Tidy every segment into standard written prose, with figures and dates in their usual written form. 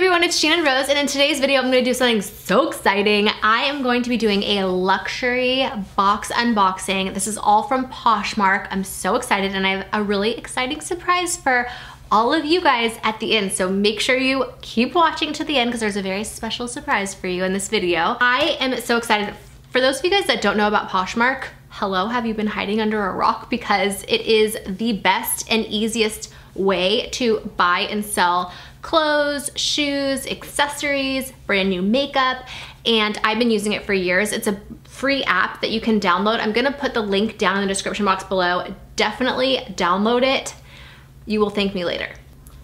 everyone, it's Channon Rose, and in today's video I'm going to do something so exciting. I am going to be doing a luxury box unboxing. This is all from Poshmark. I'm so excited, and I have a really exciting surprise for all of you guys at the end, so make sure you keep watching to the end because there's a very special surprise for you in this video. I am so excited. For those of you guys that don't know about Poshmark, hello, have you been hiding under a rock? Because it is the best and easiest way to buy and sell clothes, shoes, accessories, brand new makeup, and I've been using it for years. It's a free app that you can download. I'm gonna put the link down in the description box below. Definitely download it. You will thank me later.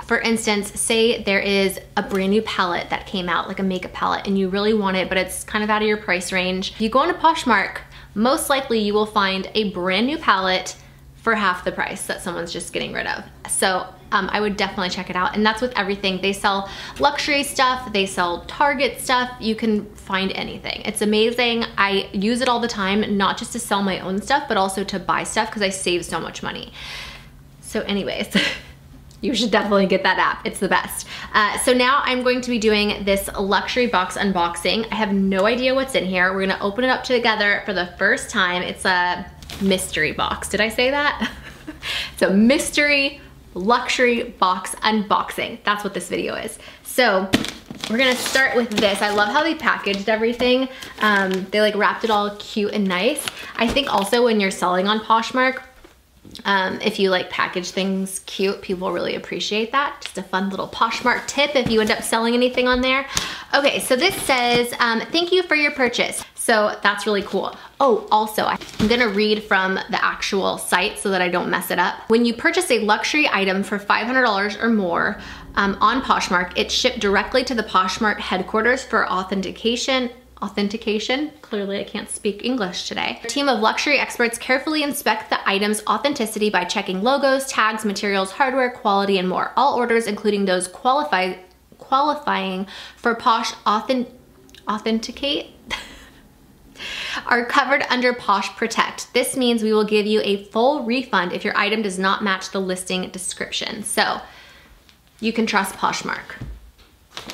For instance, say there is a brand new palette that came out, like a makeup palette, and you really want it, but it's kind of out of your price range. If you go into Poshmark, most likely you will find a brand new palette for half the price that someone's just getting rid of. So I would definitely check it out. And that's with everything. They sell luxury stuff, they sell Target stuff, you can find anything. It's amazing. I use it all the time, not just to sell my own stuff, but also to buy stuff because I save so much money. So anyways, you should definitely get that app. It's the best. So now I'm going to be doing this luxury box unboxing. I have no idea what's in here. We're gonna open it up together for the first time. It's a mystery box. Did I say that? It's a mystery luxury box unboxing. That's what this video is. So we're gonna start with this. I love how they packaged everything. They like wrapped it all cute and nice. I think also when you're selling on Poshmark, if you like package things cute, people really appreciate that. Just a fun little Poshmark tip if you end up selling anything on there. Okay, so this says, thank you for your purchase. So that's really cool. Oh, also, I'm gonna read from the actual site so that I don't mess it up. When you purchase a luxury item for $500 or more on Poshmark, it's shipped directly to the Poshmark headquarters for authentication. Clearly I can't speak English today. A team of luxury experts carefully inspect the item's authenticity by checking logos, tags, materials, hardware, quality, and more. All orders, including those qualifying for Posh Authenticate, are covered under Posh Protect. This means we will give you a full refund if your item does not match the listing description. So you can trust Poshmark.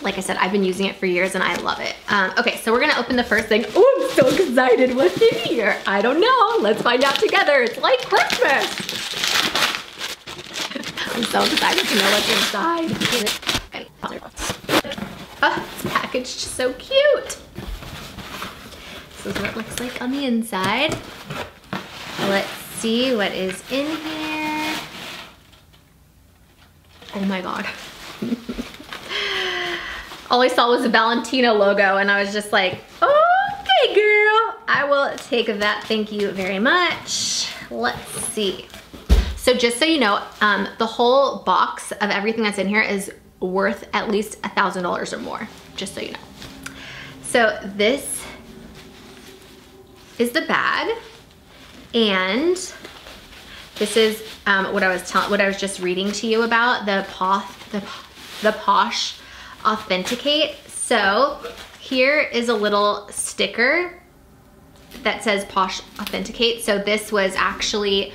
Like I said, I've been using it for years and I love it. Okay, so we're gonna open the first thing. Oh, I'm so excited. What's in here? I don't know. Let's find out together. It's like Christmas. I'm so excited to know what's inside. Oh, it's packaged so cute. This is what it looks like on the inside. Let's see what is in here. Oh my God. All I saw was the Valentino logo and I was just like, okay girl, I will take that, thank you very much. Let's see. So just so you know, the whole box of everything that's in here is worth at least $1,000 or more, just so you know. So this is the bag, and this is what I was just reading to you about, the Posh Authenticate. So here is a little sticker that says Posh Authenticate. So this was actually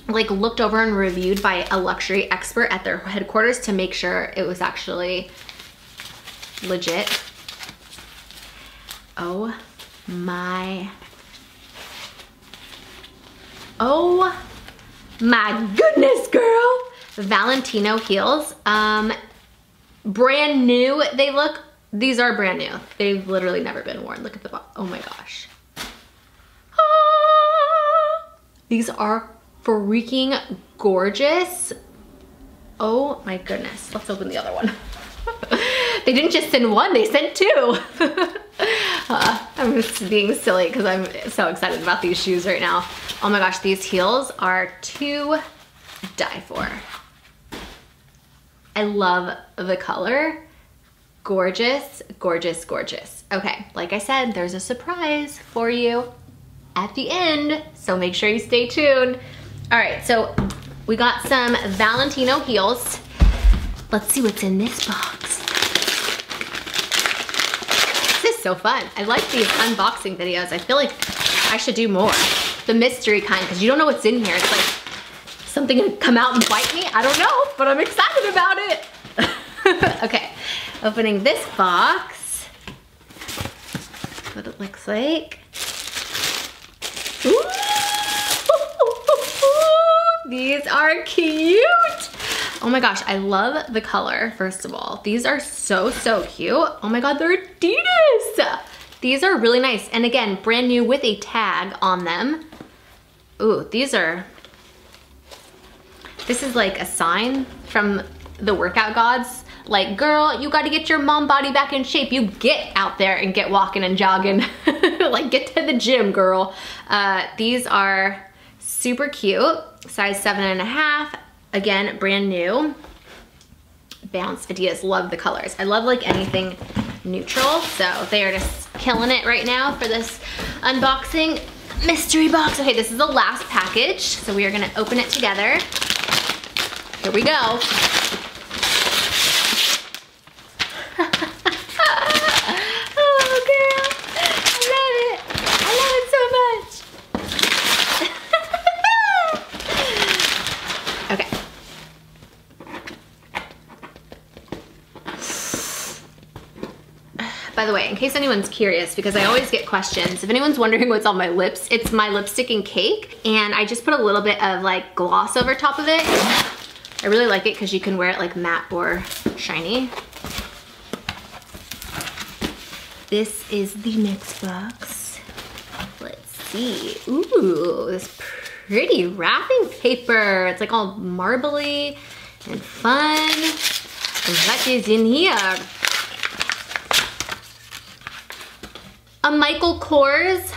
like looked over and reviewed by a luxury expert at their headquarters to make sure it was actually legit. Oh my goodness, girl. Valentino Heels. Brand new, they look. These are brand new. They've literally never been worn. Look at the box. Oh my gosh. Ah, these are freaking gorgeous. Oh my goodness. Let's open the other one. They didn't just send one, they sent two. I'm just being silly because I'm so excited about these shoes right now. Oh my gosh, these heels are to die for. I love the color. Gorgeous, gorgeous, gorgeous. Okay, like I said, there's a surprise for you at the end, so make sure you stay tuned. All right, so we got some Valentino heels. Let's see what's in this box. This is so fun. I like these unboxing videos. I feel like I should do more. The mystery kind, because you don't know what's in here. It's like something gonna come out and bite me? I don't know, but I'm excited about it. Okay, opening this box. What it looks like. Ooh! These are cute. Oh my gosh, I love the color, first of all. These are so, so cute. Oh my God, they're Adidas. These are really nice. And again, brand new with a tag on them. Ooh, this is like a sign from the workout gods. Like, girl, you gotta get your mom body back in shape. You get out there and get walking and jogging. Like, get to the gym, girl. These are super cute. Size 7.5. Again, brand new. Bounce Adidas, love the colors. I love like anything neutral. So they are just killing it right now for this unboxing mystery box. Okay, this is the last package. So we are gonna open it together. Here we go. Oh girl, I love it. I love it so much. Okay. By the way, in case anyone's curious, because I always get questions, if anyone's wondering what's on my lips, it's my lipstick and cake, and I just put a little bit of like gloss over top of it. I really like it because you can wear it like matte or shiny. This is the next box. Let's see. Ooh, this pretty wrapping paper. It's like all marbly and fun. What is in here? A Michael Kors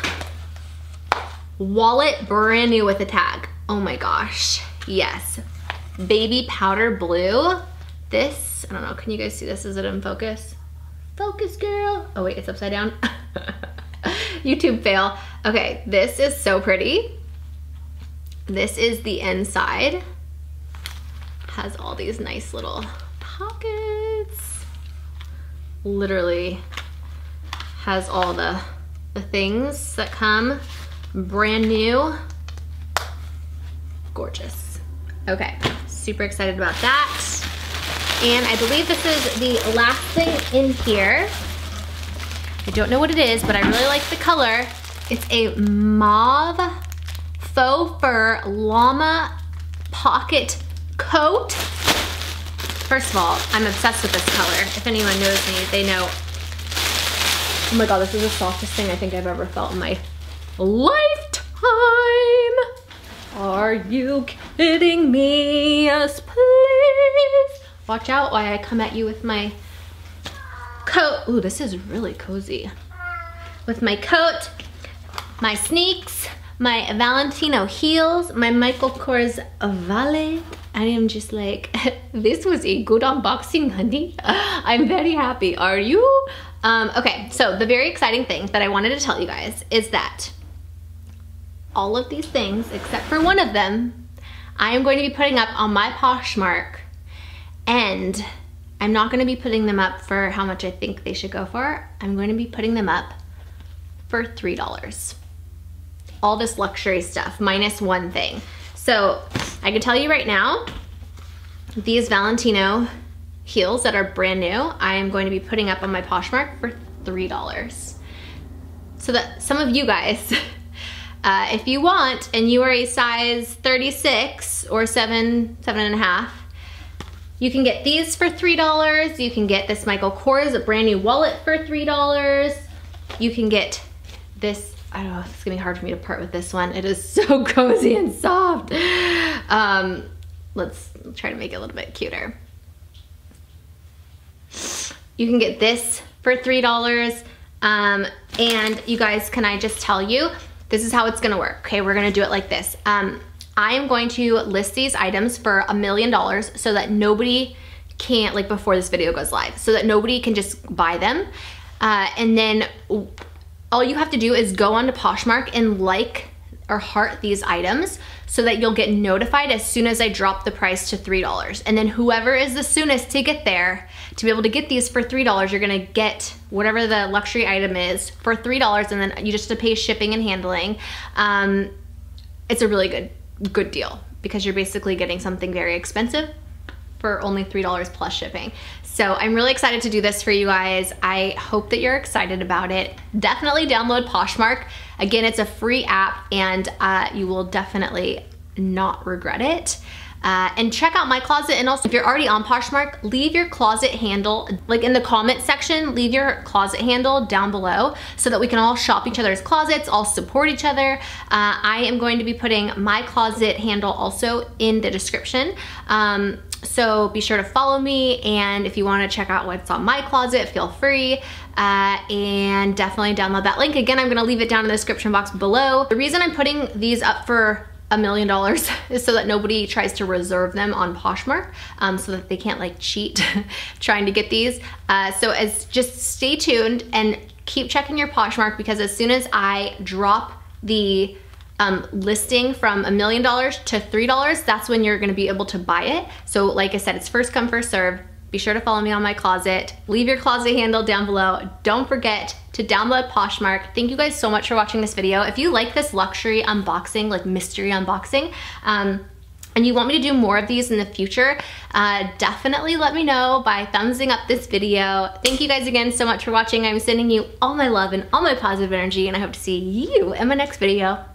wallet, brand new with a tag. Oh my gosh, yes. Baby powder blue. This, I don't know, can you guys see this? Is it in focus? Focus, girl. Oh wait, it's upside down. YouTube fail. Okay, this is so pretty. This is the inside. Has all these nice little pockets. Literally has all the things that come. Brand new. Gorgeous. Okay, super excited about that. And I believe this is the last thing in here. I don't know what it is, but I really like the color. It's a mauve faux fur llama pocket coat. First of all, I'm obsessed with this color. If anyone knows me, they know. Oh my God, this is the softest thing I think I've ever felt in my lifetime. Are you kidding me? Yes, please. Watch out while I come at you with my coat. Ooh, this is really cozy. With my coat, my sneaks, my Valentino heels, my Michael Kors wallet. I am just like, this was a good unboxing, honey. I'm very happy. Are you? Okay, so the very exciting thing that I wanted to tell you guys is that all of these things, except for one of them, I am going to be putting up on my Poshmark, and I'm not going to be putting them up for how much I think they should go for. I'm going to be putting them up for $3. All this luxury stuff, minus one thing. So I can tell you right now, these Valentino heels that are brand new, I am going to be putting up on my Poshmark for $3. So that some of you guys, if you want, and you are a size 36 or 7.5, you can get these for $3. You can get this Michael Kors, a brand new wallet for $3. You can get this, I don't know, it's gonna be hard for me to part with this one. It is so cozy and soft. Let's try to make it a little bit cuter. You can get this for $3. And you guys, can I just tell you, this is how it's gonna work. Okay, we're gonna do it like this. I am going to list these items for $1 million so that nobody can't, like before this video goes live, so that nobody can just buy them. And then all you have to do is go onto Poshmark and like or heart these items so that you'll get notified as soon as I drop the price to $3. And then whoever is the soonest to get there, to be able to get these for $3, you're gonna get whatever the luxury item is for $3, and then you just have to pay shipping and handling. It's a really good deal because you're basically getting something very expensive for only $3 plus shipping. So I'm really excited to do this for you guys. I hope that you're excited about it. Definitely download Poshmark. Again, it's a free app and you will definitely not regret it. And check out my closet, and also if you're already on Poshmark, leave your closet handle, like in the comment section, leave your closet handle down below so that we can all shop each other's closets, all support each other. I am going to be putting my closet handle also in the description. So be sure to follow me, and if you want to check out what's on my closet, feel free. And definitely download that link. Again, I'm gonna leave it down in the description box below. The reason I'm putting these up for $1 million is so that nobody tries to reserve them on Poshmark, so that they can't like cheat trying to get these. So just stay tuned and keep checking your Poshmark, because as soon as I drop the listing from $1 million to $3, that's when you're gonna be able to buy it. So like I said, it's first come, first serve. Be sure to follow me on my closet. Leave your closet handle down below. Don't forget to download Poshmark. Thank you guys so much for watching this video. If you like this luxury unboxing, like mystery unboxing, and you want me to do more of these in the future, definitely let me know by thumbsing up this video. Thank you guys again so much for watching. I'm sending you all my love and all my positive energy, and I hope to see you in my next video.